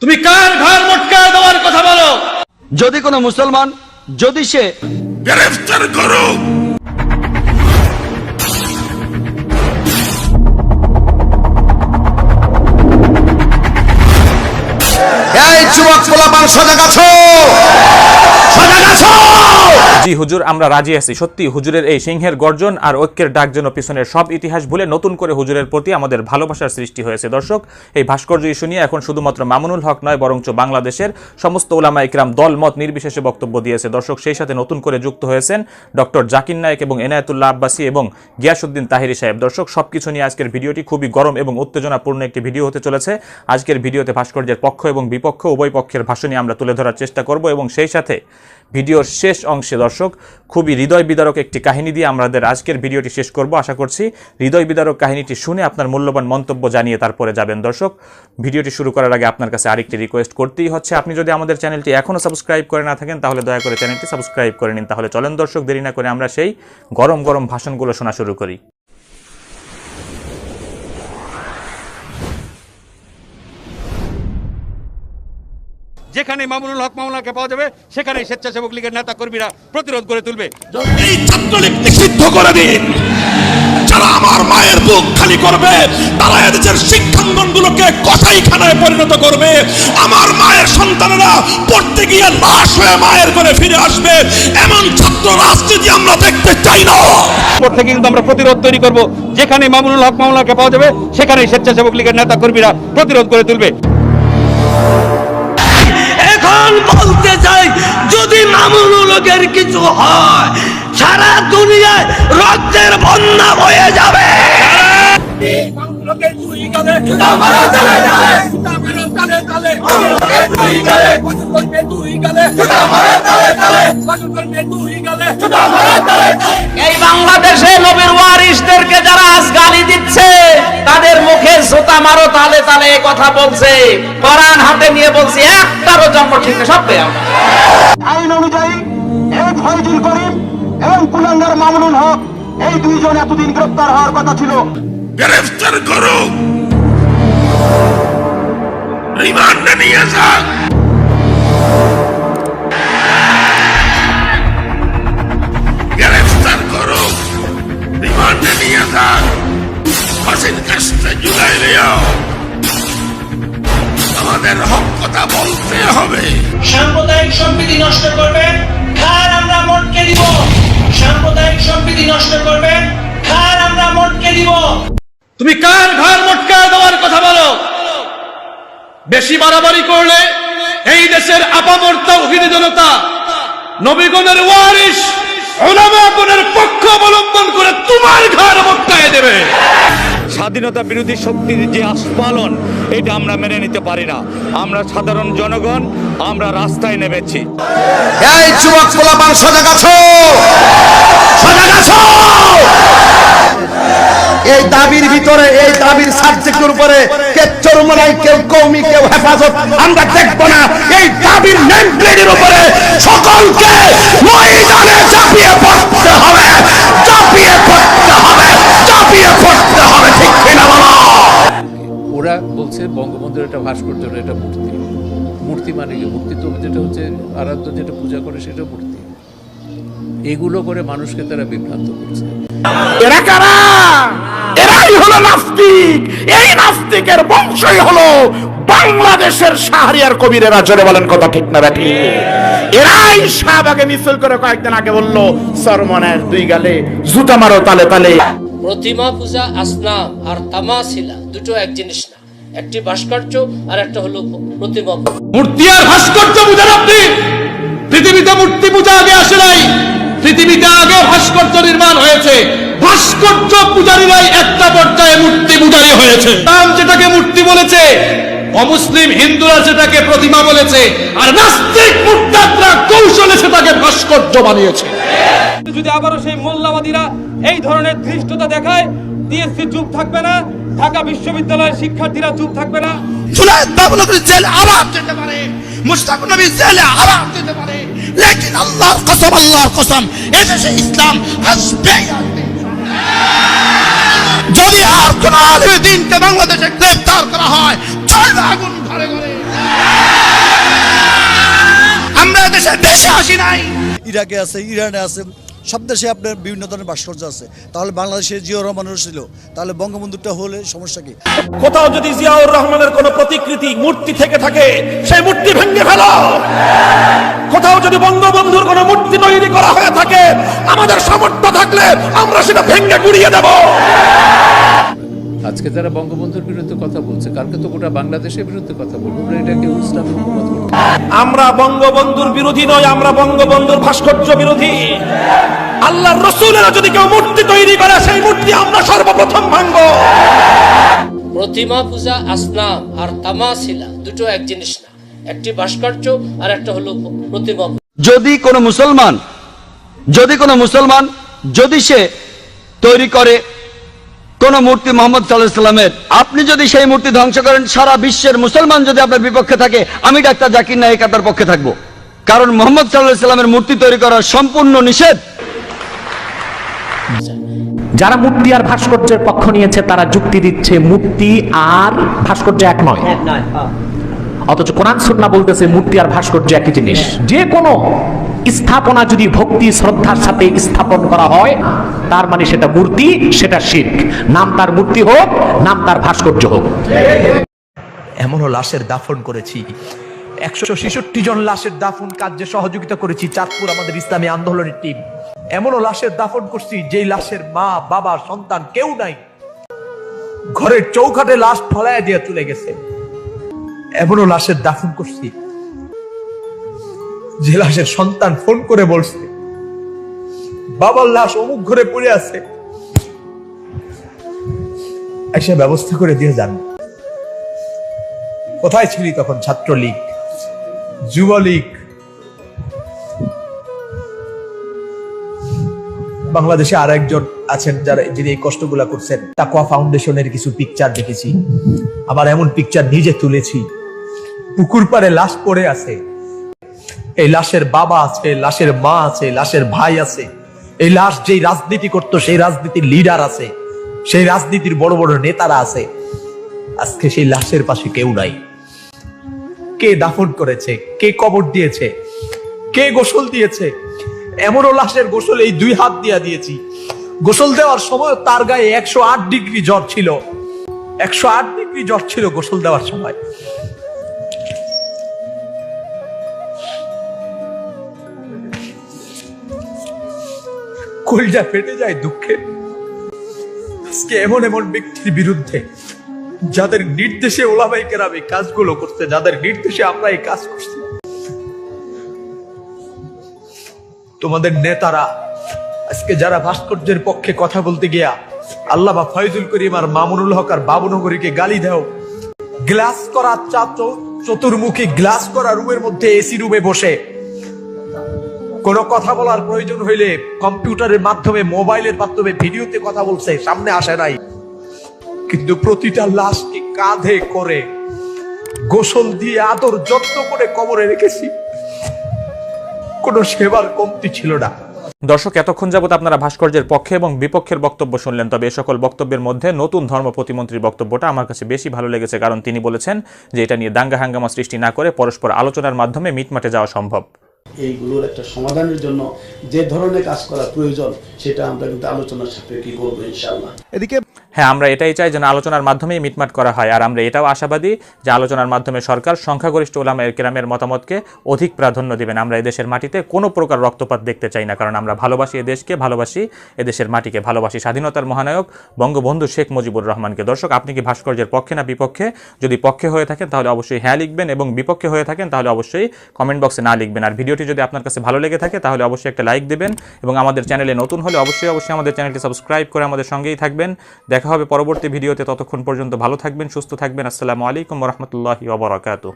তুমি কার ঘর মটকায় দেওয়ার কথা বলো? যদি কোনো মুসলমান যদি সে গ্রেফতার করো। এই যুবক পোলাপান সজাগ আছো, সজাগ আছো। জি হুজুর, আমরা রাজি আছি। সত্যি হুজুরের এই সিংহের গর্জন আর ঐক্যের ডাক যেন পিছনের সব ইতিহাস ভুলে নতুন করে হুজুরের প্রতি আমাদের ভালোবাসার সৃষ্টি হয়েছে। দর্শক, এই ভাস্কর্য ইস্যু নিয়ে এখন শুধুমাত্র মামুনুল হক নয়, বরঞ্চ বাংলাদেশের সমস্ত ওলামা ইকরাম দল মত নির্বিশেষে বক্তব্য দিয়েছে। দর্শক, সেই সাথে নতুন করে যুক্ত হয়েছেন ডক্টর জাকির নায়েক এবং এনায়েতুল্লাহ আব্বাসী এবং গিয়াসউদ্দিন তাহিরি সাহেব। দর্শক, সবকিছু নিয়ে আজকের ভিডিওটি খুবই গরম এবং উত্তেজনাপূর্ণ একটি ভিডিও হতে চলেছে। আজকের ভিডিওতে ভাস্কর্যের পক্ষ এবং বিপক্ষ উভয় পক্ষের ভাষণই আমরা তুলে ধরার চেষ্টা করব এবং সেই সাথে ভিডিওর শেষ অংশে দর্শক খুবই হৃদয় বিদারক একটি কাহিনী দিয়ে আমাদের আজকের ভিডিওটি শেষ করব। আশা করছি হৃদয় বিদারক কাহিনীটি শুনে আপনার মূল্যবান মন্তব্য জানিয়ে তারপরে যাবেন। দর্শক, ভিডিওটি শুরু করার আগে আপনার কাছে আরেকটি রিকোয়েস্ট করতেই হচ্ছে, আপনি যদি আমাদের চ্যানেলটি এখনও সাবস্ক্রাইব করে না থাকেন তাহলে দয়া করে চ্যানেলটি সাবস্ক্রাইব করে নিন। তাহলে চলেন দর্শক, দেরি না করে আমরা সেই গরম গরম ভাষণগুলো শোনা শুরু করি। যেখানে মামুনুল হক মামলাকে পাওয়া যাবে সেখানে স্বেচ্ছাসেবক লীগের নেতা কর্মীরা প্রতিরোধ করে তুলবে। এই ছাত্রলীগ নিষিদ্ধ করে দিন। যারা আমার মায়ের বুক খালি করবে তারা এদেশের শিক্ষাঙ্গনগুলোকে কসাইখানায় পরিণত করবে। আমার মায়ের সন্তানেরা পড়তে গিয়ে লাশ হয়ে মায়ের ঘরে ফিরে আসবে। এমন ছাত্র রাজনীতি আমরা দেখতে চাই না। পর থেকে কিন্তু আমরা প্রতিরোধ তৈরি করব। যেখানে মামুনুল হক মামলাকে পাওয়া যাবে সেখানে স্বেচ্ছাসেবক লীগের নেতা কর্মীরা প্রতিরোধ করে তুলবে। এখন বলতে চাই, যদি মামুনুল হকের কিছু হয় সারা দুনিয়ায় রক্তের বন্যা বয়ে যাবে। এই বাংলাদেশে নবীর ওয়ারিসদেরকে যারা আজ গালি দিচ্ছে তাদের মুখে জুতা মারো, তালে তালে এই কথা বলছে, কোরআন হাতে নিয়ে বলছে, একটারও জন্ম ঠিক না, সব পেয়ে আইন অনুযায়ী এই ফয়জুল করিম এবং কুলাঙ্গার মামুনুল হক এই দুইজন এতদিন গ্রেফতার হওয়ার কথা ছিল। গ্রেফতার করো, রিমান্ডে নিয়ে যান। গ্রেফতার করো, রিমান্ডে নিয়ে যান। ফাঁসির কাস্তে ঝুলাই দিও। আমাদের হক কথা বলতে হবে। সাম্প্রদায়িক সম্প্রীতি নষ্ট করবেন, খার আমরা মটকে দিব। সাম্প্রদায়িক সম্প্রীতি নষ্ট করবেন, খার আমরা মটকে দিব। তুমি কার ঘর মটকায় দেওয়ার কথা বলো? বেশি বাড়াবাড়ি করলে এই দেশের আপামর তাওহীদি জনতা নবীগণের ওয়ারিস উলামাগণের পক্ষ অবলম্বন করে তোমার ঘর মটকায় দেবে। স্বাধীনতা বিরোধী শক্তির যে আস্ফালন, এটা আমরা মেনে নিতে পারি না। আমরা সাধারণ জনগণ, আমরা রাস্তায় নেমেছি। এই যুবক পোলাপান সজাগ আছো, সজাগ আছো। এই দাবির ভিতরে, এই দাবির সাবজেক্টের উপরে কেউ চরমনাই, কেউ কওমি, কেউ হেফাজত আমরা দেখব না। এই দাবির নেম প্লেটের উপরে সকলকে ময়দানে ঝাঁপিয়ে পড়তে হবে, ঝাঁপিয়ে পড়তে হবে, ঝাঁপিয়ে পড়তে হবে। ঠিক কিনা বলো? ওরা বলছে বঙ্গবন্ধুর একটা ভাস্কর্য, এটা মূর্তি। মূর্তি মানে কি? মূর্তি তো যেটা হচ্ছে আরাধ্য, যেটা পূজা করে সেটা মূর্তি। এগুলো করে মানুষকে তারা বিভ্রান্ত করছে। এরা কারা? এরাই হলো নাস্তিক। এই নাস্তিকের বংশই হলো বাংলাদেশের শাহরিয়ার কবিরেরা। জোরে বলেন কথা ঠিক না ব্যাটি? এরাই শাহবাগে মিছিল করে কয়েকদিন আগে বললো, সরমনের দুই গালে জুতা মারো, তালে তালে। প্রতিমা পূজা, আসনাম আর তামাসিলা দুটো এক জিনিস না। একটি ভাস্কর্য আর একটা হলো প্রতিমা। মূর্তি আর ভাস্কর্য বুঝেন আপনি? পৃথিবীতে মূর্তি পূজা আগে আসে নাই। পৃথিবীতে আগে ভাস্কর্য নির্মাণ হয়েছে। ভাস্কর্য পূজারীরাই একটা পর্যায়ে মূর্তি পূজারী হয়েছে। ইসলাম যেটাকে মূর্তি বলেছে, অমুসলিম হিন্দুরা সেটাকে প্রতিমা বলেছে, আর নাস্তিক মুরতাদরা কৌশলে সেটাকে ভাস্কর্য বানিয়েছে। যদি আবারও সেই মোল্লাবাদীরা এই ধরনের ধৃষ্টতা দেখায়, টিএসসি চুপ থাকবে না, ঢাকা বিশ্ববিদ্যালয়ের শিক্ষার্থীরা চুপ থাকবে না। জুনায়েদ বাবুনগরী জেলে আবার যেতে পারে, মুশতাক নবী জেলে আবার যেতে পারে, লেকিন আল্লাহর কসম, আল্লাহর কসম, এদেশে ইসলাম আসবেই আসবে। যদি আর কোন আলেম দ্বীনকে বাংলাদেশে গ্রেফতার করা হয়, চলবে আগুন ঘরে ঘরে। দেশে দেশে আসি নাই। ইরাকে আছে, ইরানে আছে, সব দেশে আপনার বিভিন্ন ধরনের ভাস্কর্য আছে। তাহলে বাংলাদেশে জিয়াউর রহমানের ছিল, তাহলে বঙ্গবন্ধুটা হলে সমস্যা কি? কোথাও যদি জিয়াউর রহমানের কোনো প্রতিকৃতি মূর্তি থেকে থাকে, সেই মূর্তি ভেঙে ফেলো। কোথাও যদি বঙ্গবন্ধুর কোনো মূর্তি তৈরি করা হয়ে থাকে, আমাদের সামর্থ্য থাকলে আমরা সেটা ভেঙে গুড়িয়ে দেব। আজকে যারা বঙ্গবন্ধুর বিরুদ্ধে কথা বলছে, কালকে তো গোটা বাংলাদেশের বিরুদ্ধে কথা বলবো, আমরা এটাকে ইসলামের হুকুমত করবো। আমরা বঙ্গবন্ধুর বিরোধী নই, আমরা বঙ্গবন্ধুর ভাস্কর্য বিরোধী। আল্লাহর রাসূলের যদি কেউ মূর্তি তৈরি করে, সেই মূর্তি আমরা সর্বপ্রথম ভাঙবো। প্রতিমা পূজা, আসনাম আর তামাসিলা দুটো এক জিনিস না, একটি ভাস্কর্য আর একটা হলো প্রতিমা। যদি কোনো মুসলমান যদি সে তৈরি করে কোন মূর্তি মোহাম্মদ সাল্লাল্লাহু আলাইহি সাল্লামের, আপনি যদি সেই মূর্তি ধ্বংস করেন, সারা বিশ্বের মুসলমান যদি আপনার বিপক্ষে থাকে, আমি ডাক্তার জাকির নায়েক আপনার পক্ষে থাকবো। কারণ মোহাম্মদ সাল্লাল্লাহু আলাইহি সাল্লামের মূর্তি তৈরি করা সম্পূর্ণ নিষেধ। যারা মূর্তি আর ভাস্কর্যের পক্ষ নিয়েছে তারা যুক্তি দিচ্ছে মূর্তি আর ভাস্কর্য এক নয়, অথচ কোরআন সুন্নাহ বলতেছে মূর্তি আর ভাস্কর্য একই জিনিস। যে কোনো স্থাপনা যদি ভক্তি শ্রদ্ধার সাথে স্থাপন করা হয়, তার মানে সেটা মূর্তি, সেটা শিরক। নাম তার মূর্তি হোক, নাম তার ভাস্কর্য হোক। এমনও লাশের দাফন করেছি, 166 জন লাশের দাফন কার্যে সহযোগিতা করেছি চাঁদপুর আমাদের ইসলামী আন্দোলনের টিম। এমনও লাশের দাফন করছি যেই লাশের মা বাবা সন্তান কেউ নাই, ঘরের চৌকাঠে লাশ ফলায় দিয়ে চলে গেছে। এমনও লাশের দাফন করছি যে লাশের সন্তান ফোন করে বলছে বাবার লাশ অমুক ঘরে পড়ে আছে, এসে ব্যবস্থা করে দিয়ে যান। কোথায় ছিলি তখন? ছাত্রলীগ, যুবলীগ। বাংলাদেশে আর একজন আছেন যারা যিনি এই কষ্টগুলা করছেন, তাকওয়া ফাউন্ডেশনের কিছু পিকচার দেখেছি, আবার এমন পিকচার নিজে তুলেছি। পুকুর পাড়ে লাশ পড়ে আছে, এই লাশের বাবা আছে, লাশের মা আছে, লাশের ভাই আছে। এই লাশ যেই রাজনীতি করত, সেই রাজনীতির লিডার আছে, সেই রাজনীতির বড় বড় নেতারা আছে। আজকে সেই লাশের পাশে কেউ নাই। কে দাফন করেছে? কে কবর দিয়েছে? কে গোসল দিয়েছে? এমনও লাশের গোসল এই 2 হাত দিয়া দিয়েছি। গোসল দেওয়ার সময় তার গায়ে 108 ডিগ্রি জ্বর ছিল, 108 ডিগ্রি জ্বর ছিল গোসল দেওয়ার সময়। কলিজা ফেটে যায় দুঃখে। আজকে এমন এমন ব্যক্তির বিরুদ্ধে, যাদের নির্দেশে ওলামায়ে কেরাম এই কাজগুলো করতে, যাদের নির্দেশে আমরা এই কাজ করছি, তোমাদের নেতারা আজকে যারা ভাস্কর্যের পক্ষে কথা বলতে গিয়া আল্লামা ফয়জুল করিম আর মামুনুল হক আর বাবুনগরীকে গালি দাও। গ্লাস করা চতুর্মুখী গ্লাস করা রুমের মধ্যে এসি রুমে বসে কোন কথা বলার প্রয়োজন হইলে কম্পিউটারের মাধ্যমে, মোবাইলের মাধ্যমে ভিডিওতে কথা বলছে, সামনে আসে নাই। কিন্তু প্রতিটা লাশকে কাঁধে করে গোসল দিয়ে আদর যত্ন করে কবরে রেখেছি। কোনো সেবার কমতি ছিল না। দর্শক, এতক্ষণ যাবত আপনারা ভাস্কর্যের পক্ষে এবং বিপক্ষের বক্তব্য শুনলেন। তবে এ সকল বক্তব্যের মধ্যে নতুন ধর্ম প্রতিমন্ত্রীর বক্তব্যটা আমার কাছে বেশি ভালো লেগেছে, কারণ তিনি বলেছেন যে এটা নিয়ে দাঙ্গা হাঙ্গামা সৃষ্টি না করে পরস্পর আলোচনার মাধ্যমে মিটমাটে যাওয়া সম্ভব। এইগুলোর একটা সমাধানের জন্য যে ধরনের কাজ করা প্রয়োজন সেটা আমরা কিন্তু আলোচনার সাপেক্ষে করবো ইনশাআল্লাহ। এদিকে হ্যাঁ, আমরা এটাই চাই যেন আলোচনার মাধ্যমেই মিটমাট করা হয়। আর আমরা এটাও আশাবাদী যে আলোচনার মাধ্যমে সরকার সংখ্যাগরিষ্ঠ উলামায়ে কেরামের মতামতকে অধিক প্রাধান্য দিবেন। আমরা এদেশের মাটিতে কোনো প্রকার রক্তপাত দেখতে চাই না, কারণ আমরা ভালোবাসি এদেশকে, ভালোবাসি এদেশের মাটিকে, ভালোবাসি স্বাধীনতার মহানায়ক বঙ্গবন্ধু শেখ মুজিবুর রহমানকে। দর্শক, আপনি কি ভাস্কর্যের পক্ষে না বিপক্ষে? যদি পক্ষে হয়ে থাকেন তাহলে অবশ্যই হ্যাঁ লিখবেন, এবং বিপক্ষে হয়ে থাকেন তাহলে অবশ্যই কমেন্ট বক্সে না লিখবেন। আর ভিডিওটি যদি আপনার কাছে ভালো লেগে থাকে তাহলে অবশ্যই একটা লাইক দেবেন, এবং আমাদের চ্যানেলে নতুন হলে অবশ্যই আমাদের চ্যানেলটি সাবস্ক্রাইব করে আমাদের সঙ্গেই থাকবেন। দেখা হবে পরবর্তী ভিডিওতে। ততক্ষণ পর্যন্ত ভালো থাকবেন, সুস্থ থাকবেন। আসসালামু আলাইকুম ওয়া রাহমাতুল্লাহি ওয়া বারাকাতুহু।